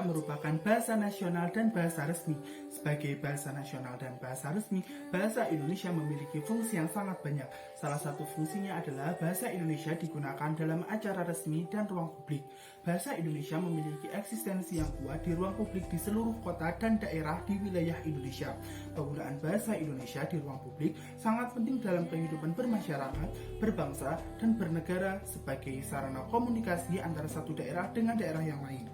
Indonesia merupakan bahasa nasional dan bahasa resmi. Sebagai bahasa nasional dan bahasa resmi, bahasa Indonesia memiliki fungsi yang sangat banyak. Salah satu fungsinya adalah bahasa Indonesia digunakan dalam acara resmi dan ruang publik. Bahasa Indonesia memiliki eksistensi yang kuat di ruang publik di seluruh kota dan daerah di wilayah Indonesia. Penggunaan bahasa Indonesia di ruang publik sangat penting dalam kehidupan bermasyarakat, berbangsa, dan bernegara sebagai sarana komunikasi antara satu daerah dengan daerah yang lain.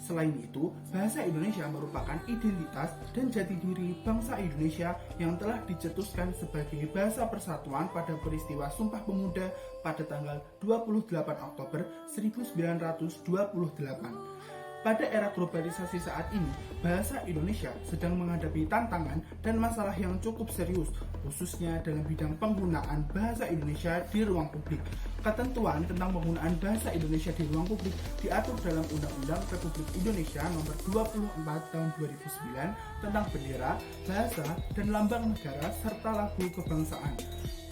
Selain itu, bahasa Indonesia merupakan identitas dan jati diri bangsa Indonesia yang telah dicetuskan sebagai bahasa persatuan pada peristiwa Sumpah Pemuda pada tanggal 28 Oktober 1928. Pada era globalisasi saat ini, bahasa Indonesia sedang menghadapi tantangan dan masalah yang cukup serius, khususnya dalam bidang penggunaan bahasa Indonesia di ruang publik. Ketentuan tentang penggunaan bahasa Indonesia di ruang publik diatur dalam Undang-Undang Republik Indonesia Nomor 24 Tahun 2009 tentang bendera, bahasa, dan lambang negara serta lagu kebangsaan.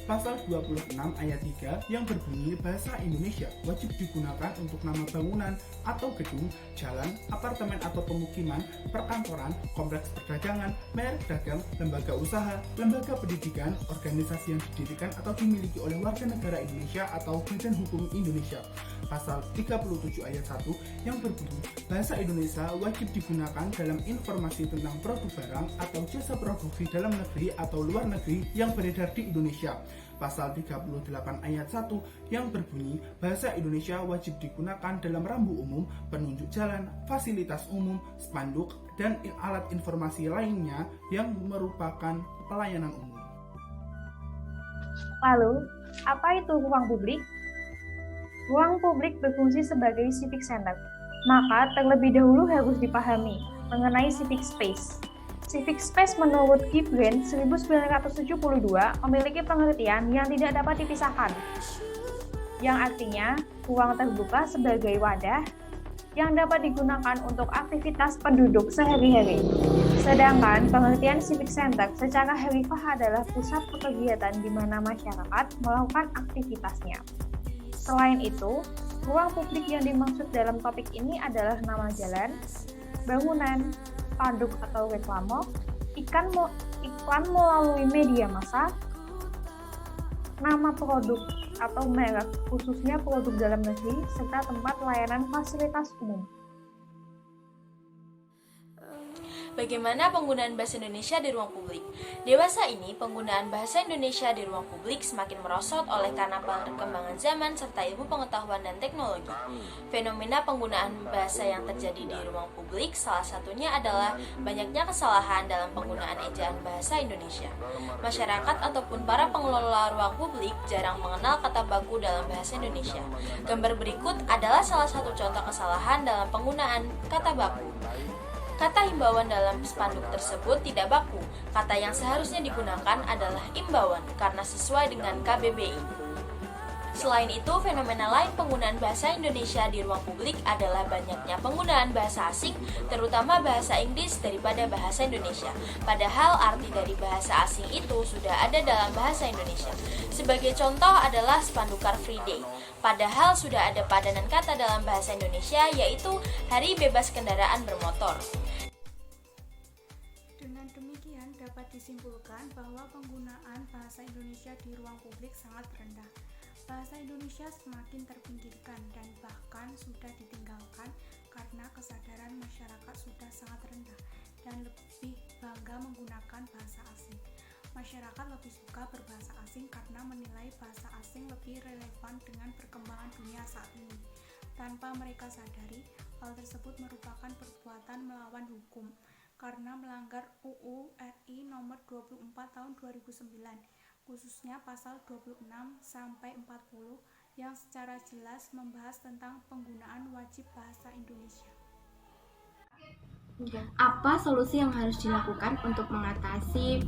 Pasal 26 ayat 3 yang berbunyi bahasa Indonesia wajib digunakan untuk nama bangunan atau gedung, jalan, apartemen atau pemukiman, perkantoran, kompleks perdagangan, merek dagang, lembaga usaha, lembaga pendidikan, organisasi yang didirikan atau dimiliki oleh warga negara Indonesia atau badan hukum Indonesia. Pasal 37 ayat 1 yang berbunyi bahasa Indonesia wajib digunakan dalam informasi tentang produk barang atau jasa produksi dalam negeri atau luar negeri yang beredar di Indonesia. Pasal 38 ayat 1 yang berbunyi bahasa Indonesia wajib digunakan dalam rambu umum, penunjuk jalan, fasilitas umum, spanduk, dan alat informasi lainnya yang merupakan pelayanan umum. Lalu, apa itu ruang publik? Ruang publik berfungsi sebagai civic center. Maka terlebih dahulu harus dipahami mengenai civic space. Civic space menurut Gibran 1972 memiliki pengertian yang tidak dapat dipisahkan, yang artinya ruang terbuka sebagai wadah yang dapat digunakan untuk aktivitas penduduk sehari-hari. Sedangkan pengertian civic center secara harfiah adalah pusat kegiatan di mana masyarakat melakukan aktivitasnya. Selain itu, ruang publik yang dimaksud dalam topik ini adalah nama jalan, bangunan, spanduk atau reklame, iklan melalui media massa, nama produk atau merek, khususnya produk dalam negeri, serta tempat layanan fasilitas umum. Bagaimana penggunaan bahasa Indonesia di ruang publik? Dewasa ini, penggunaan bahasa Indonesia di ruang publik semakin merosot oleh karena perkembangan zaman serta ilmu pengetahuan dan teknologi. Fenomena penggunaan bahasa yang terjadi di ruang publik salah satunya adalah banyaknya kesalahan dalam penggunaan ejaan bahasa Indonesia. Masyarakat ataupun para pengelola ruang publik jarang mengenal kata baku dalam bahasa Indonesia. Gambar berikut adalah salah satu contoh kesalahan dalam penggunaan kata baku. Kata himbauan dalam spanduk tersebut tidak baku. Kata yang seharusnya digunakan adalah imbauan karena sesuai dengan KBBI. Selain itu, fenomena lain penggunaan bahasa Indonesia di ruang publik adalah banyaknya penggunaan bahasa asing, terutama bahasa Inggris daripada bahasa Indonesia. Padahal arti dari bahasa asing itu sudah ada dalam bahasa Indonesia. Sebagai contoh adalah spanduk Car Free Day. Padahal sudah ada padanan kata dalam bahasa Indonesia, yaitu Hari Bebas Kendaraan Bermotor. Dengan demikian dapat disimpulkan bahwa penggunaan bahasa Indonesia di ruang publik sangat rendah. Bahasa Indonesia semakin terpinggirkan dan bahkan sudah ditinggalkan karena kesadaran masyarakat sudah sangat rendah dan lebih bangga menggunakan bahasa asing. Masyarakat lebih suka berbahasa asing karena menilai bahasa asing lebih relevan dengan perkembangan dunia saat ini. Tanpa mereka sadari, hal tersebut merupakan perbuatan melawan hukum karena melanggar UU RI nomor 24 tahun 2009, khususnya pasal 26 sampai 40 yang secara jelas membahas tentang penggunaan wajib bahasa Indonesia. Apa solusi yang harus dilakukan untuk mengatasi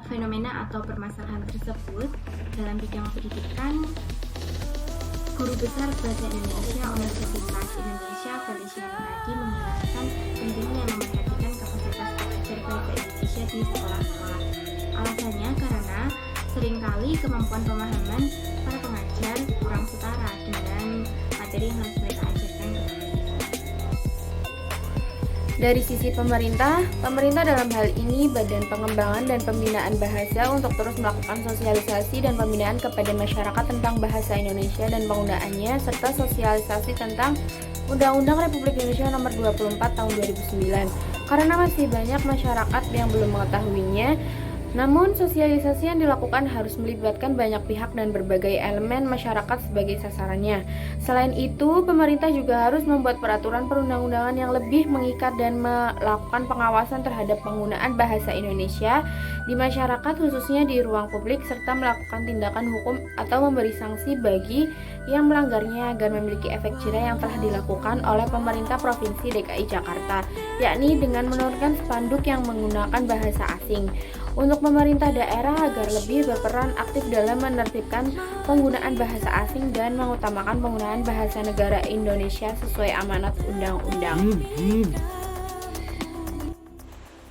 fenomena atau permasalahan tersebut? Dalam bidang pendidikan, Guru Besar Bahasa Indonesia Universitas Indonesia Felicia Renardi menjelaskan pentingnya memperhatikan kapasitas belajar bahasa Indonesia di sekolah-sekolah. Alasannya karena seringkali kemampuan pemahaman para pengajar kurang setara dengan materi yang harus mereka ajarkan. Dari sisi pemerintah dalam hal ini Badan Pengembangan dan Pembinaan Bahasa untuk terus melakukan sosialisasi dan pembinaan kepada masyarakat tentang bahasa Indonesia dan penggunaannya, serta sosialisasi tentang Undang-Undang Republik Indonesia Nomor 24 Tahun 2009. Karena masih banyak masyarakat yang belum mengetahuinya, namun sosialisasi yang dilakukan harus melibatkan banyak pihak dan berbagai elemen masyarakat sebagai sasarannya. Selain itu, pemerintah juga harus membuat peraturan perundang-undangan yang lebih mengikat dan melakukan pengawasan terhadap penggunaan bahasa Indonesia di masyarakat, khususnya di ruang publik, serta melakukan tindakan hukum atau memberi sanksi bagi yang melanggarnya agar memiliki efek jerah yang telah dilakukan oleh pemerintah Provinsi DKI Jakarta, yakni dengan menurunkan spanduk yang menggunakan bahasa asing. Untuk pemerintah daerah agar lebih berperan aktif dalam menertibkan penggunaan bahasa asing dan mengutamakan penggunaan bahasa negara Indonesia sesuai amanat undang-undang.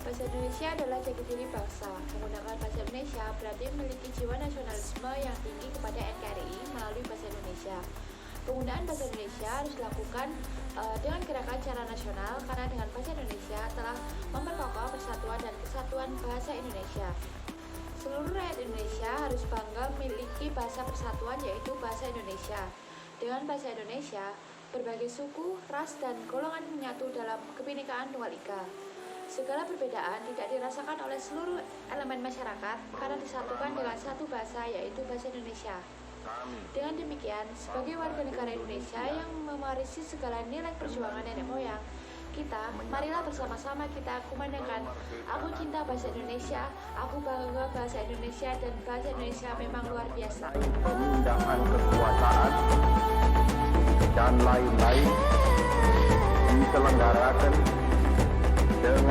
Bahasa Indonesia adalah jati diri bangsa. Menggunakan bahasa Indonesia berarti memiliki jiwa nasionalisme yang tinggi kepada NKRI melalui bahasa Indonesia. Penggunaan bahasa Indonesia harus dilakukan dengan gerakan secara nasional, karena dengan bahasa Indonesia telah memperkokoh persatuan dan kesatuan bahasa Indonesia. Seluruh rakyat Indonesia harus bangga memiliki bahasa persatuan, yaitu bahasa Indonesia. Dengan bahasa Indonesia, berbagai suku, ras, dan golongan menyatu dalam kebinekaan Tunggal Ika. Segala perbedaan tidak dirasakan oleh seluruh elemen masyarakat karena disatukan dengan satu bahasa, yaitu bahasa Indonesia. Dengan demikian, sebagai warga negara Indonesia yang mewarisi segala nilai perjuangan nenek moyang kita, marilah bersama-sama kita kumandangkan, aku cinta bahasa Indonesia, aku bangga bahasa Indonesia, dan bahasa Indonesia memang luar biasa. Pemindahan kekuasaan dan lain-lain diselenggarakan